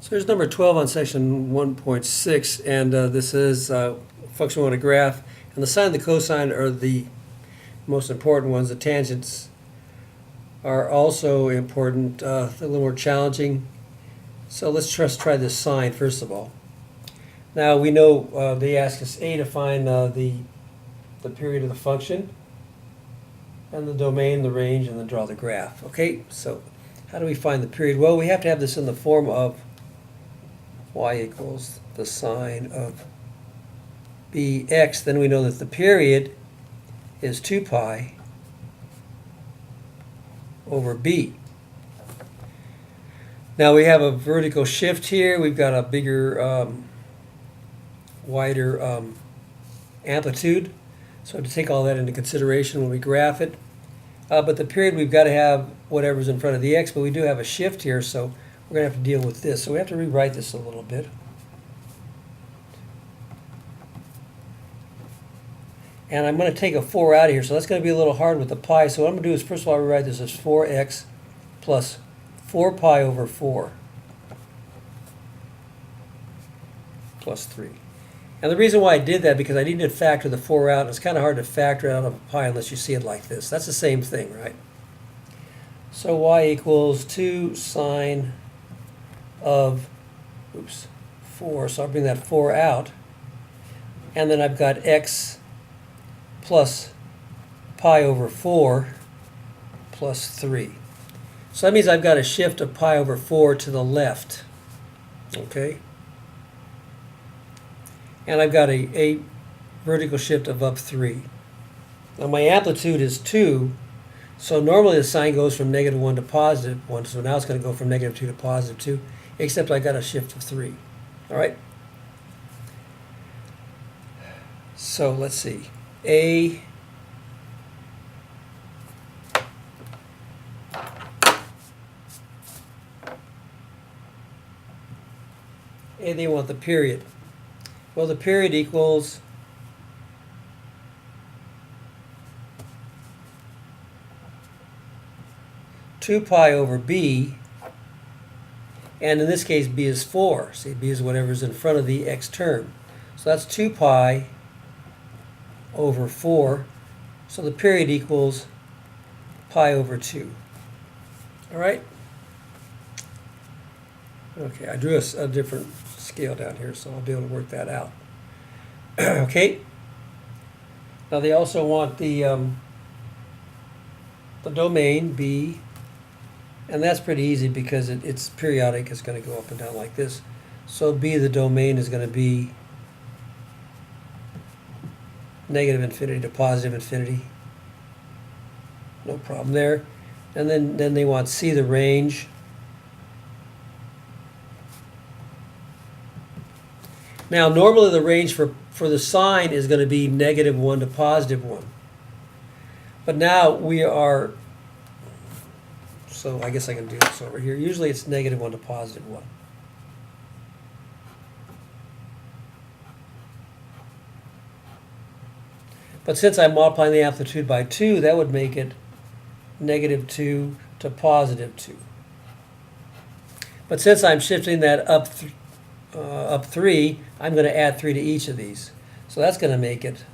So here's number 12 on section 1.6, and this is function we want to graph. And the sine and the cosine are the most important ones. The tangents are also important, a little more challenging. So let's just try this sine first of all. Now we know they ask us A to find the period of the function, and the domain, the range, and then draw the graph. Okay, so how do we find the period? Well, we have to have this in the form of y equals the sine of bx. Then we know that the period is 2 pi over b. Now we have a vertical shift here. We've got a bigger, wider amplitude. So to take all that into consideration when we graph it. But the period, we've got to have whatever's in front of the x, but we do have a shift here, so we're going to have to deal with this. So we have to rewrite this a little bit. And I'm going to take a 4 out of here, so that's going to be a little hard with the pi. So what I'm going to do is, first of all, rewrite this as 4x plus 4 pi over 4 plus 3. And the reason why I did that, because I needed to factor the 4 out, and it's kind of hard to factor it out of a pi unless you see it like this. That's the same thing, right? So y equals 2 sine of, 4. So I'll bring that 4 out. And then I've got x plus pi over 4 plus 3. So that means I've got a shift of pi over 4 to the left. Okay? And I've got a vertical shift of up 3. Now my amplitude is 2, so normally the sine goes from -1 to +1, so now it's going to go from -2 to +2, except I got a shift of 3. All right? So let's see. A they want the period. Well, the period equals two pi over b, and in this case b is 4. See, b is whatever's in front of the x term. So that's 2 pi over 4. So the period equals pi over 2. All right? Okay, I drew a different scale down here, so I'll be able to work that out. Okay? Now they also want the domain b, and that's pretty easy because it's periodic. It's going to go up and down like this. So b, the domain, is going to be -infinity to +infinity. No problem there. And then they want c, the range. Now normally the range for the sine is going to be -1 to +1. But now we are, so I guess I can do this over here. Usually it's -1 to +1. But since I'm multiplying the amplitude by 2, that would make it -2 to +2. But since I'm shifting that up 3, I'm going to add 3 to each of these. So that's going to make it,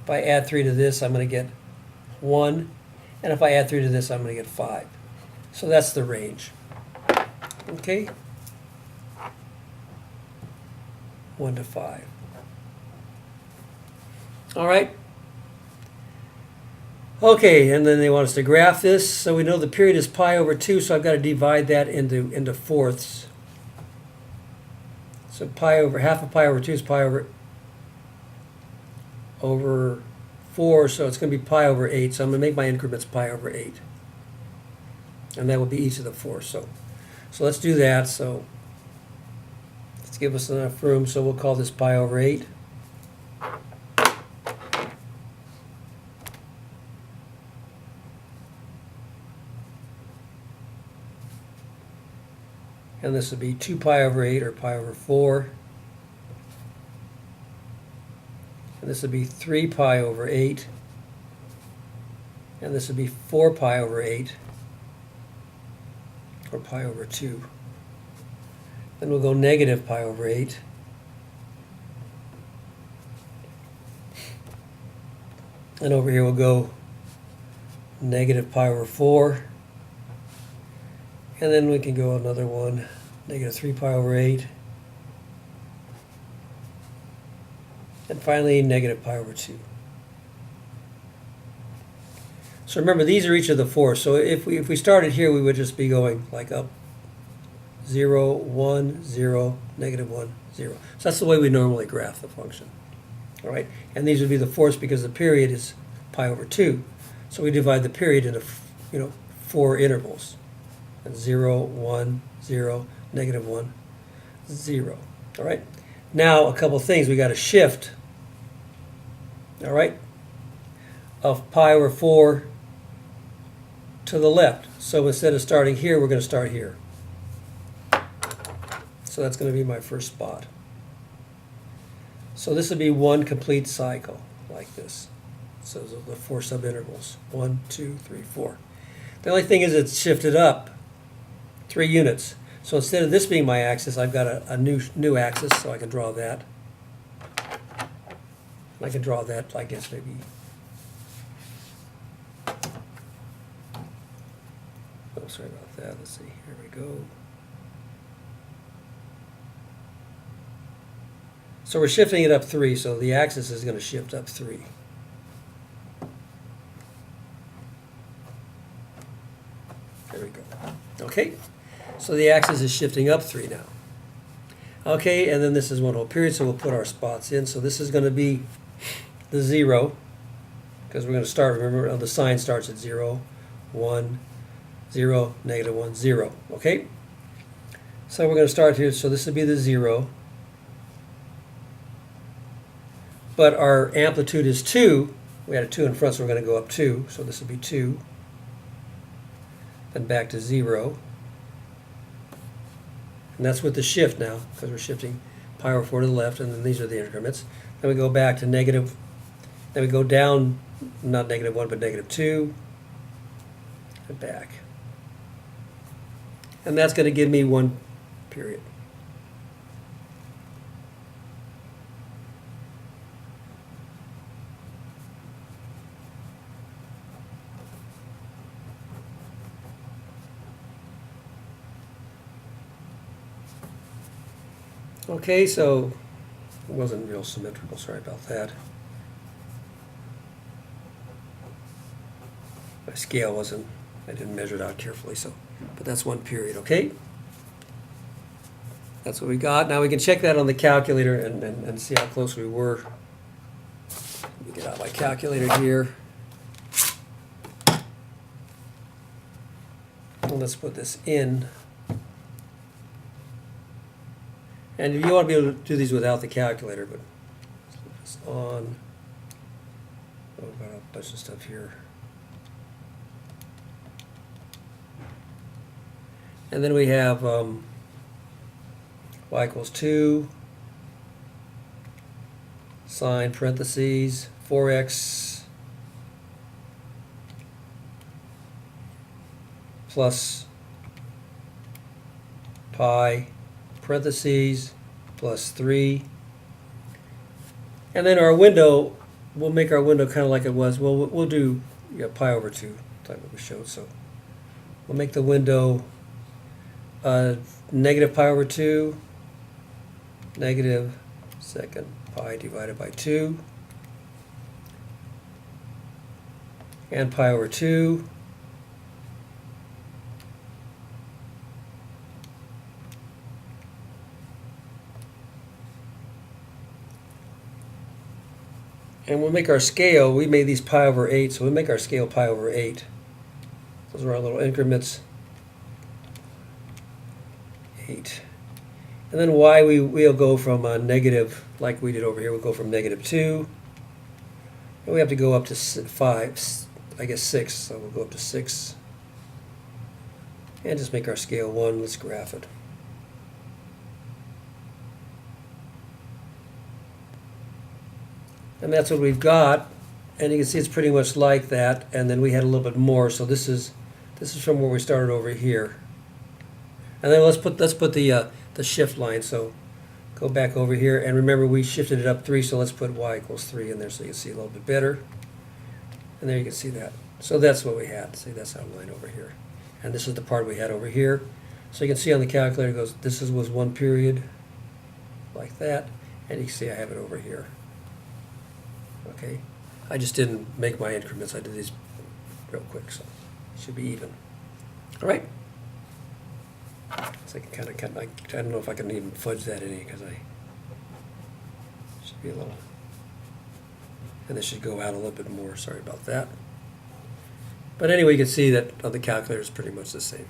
if I add 3 to this, I'm going to get 1. And if I add 3 to this, I'm going to get 5. So that's the range. Okay? 1 to 5. All right? Okay, and then they want us to graph this. So we know the period is pi over 2, so I've got to divide that into fourths. So half of pi over 2 is pi over 4, so it's going to be pi over 8. So I'm going to make my increments pi over 8. And that will be each of the 4. So let's do that. So let's give us enough room. So we'll call this pi over 8. And this would be 2 pi over 8 or pi over 4. And this would be 3 pi over 8. And this would be 4 pi over 8. or pi over 2. Then we'll go negative pi over 8. And over here we'll go negative pi over 4. And then we can go another one, negative 3 pi over 8. And finally, negative pi over 2. So remember, these are each of the four. So if we started here, we would just be going like up 0, 1, 0, negative 1, 0. So that's the way we normally graph the function. All right, and these would be the fourths because the period is pi over 2. So we divide the period into 4 intervals. And 0, 1, 0, negative 1, 0. All right. Now a couple things we got to shift. All right, of pi over 4 to the left. So instead of starting here, we're going to start here. So that's going to be my first spot. So this would be one complete cycle like this. So those are the 4 subintervals. 1, 2, 3, 4. The only thing is it's shifted up 3 units. So instead of this being my axis, I've got a new axis, so I can draw that. I can draw that, I guess, maybe. Oh, sorry about that. Let's see. Here we go. So we're shifting it up 3, so the axis is going to shift up 3. There we go. Okay, so the axis is shifting up 3 now. Okay, and then this is one whole period, so we'll put our spots in. So this is going to be the 0, because we're going to start, remember, the sign starts at 0, 1, 0, negative 1, 0. Okay, so we're going to start here, so this would be the 0. But our amplitude is 2. We had a 2 in front, so we're going to go up 2. So this would be 2. Then back to 0. And that's with the shift now, because we're shifting pi over 4 to the left, and then these are the increments. Then we go back to negative, then we go down, not negative 1, but negative 2, and back. And that's going to give me 1 period. Okay, so it wasn't real symmetrical, sorry about that. My scale wasn't, I didn't measure it out carefully, so, but that's 1 period, okay? That's what we got. Now we can check that on the calculator and see how close we were. Let me get out my calculator here. And let's put this in. And you want to be able to do these without the calculator, but let's put this on. Oh, I've got a bunch of stuff here. And then we have y equals 2, sine parentheses, 4x plus pi parentheses plus 3, and then our window, we'll make our window kind of like it was. Well, we'll do pi over 2, like what we showed. So we'll make the window negative pi over 2, negative second pi divided by 2, and pi over 2. And we'll make our scale, we made these pi over 8, so we'll make our scale pi over 8. Those are our little increments. 8. And then y, we'll go from negative, like we did over here, we'll go from negative 2. And we have to go up to 5, I guess 6, so we'll go up to 6. And just make our scale 1, let's graph it. And that's what we've got, and you can see it's pretty much like that. And then we had a little bit more, so this is from where we started over here. And then let's put the the shift line, so go back over here, and remember we shifted it up 3, so let's put y equals 3 in there so you can see a little bit better. And there you can see that. So that's what we had. See, that's outlined over here. And this is the part we had over here. So you can see on the calculator it goes, was one period, like that, and you can see I have it over here. Okay, I just didn't make my increments. I did these real quick, so it should be even. All right. So I can I don't know if I can even fudge that any because I should be a little, and this should go out a little bit more. Sorry about that. But anyway, you can see that on the calculator is pretty much the same.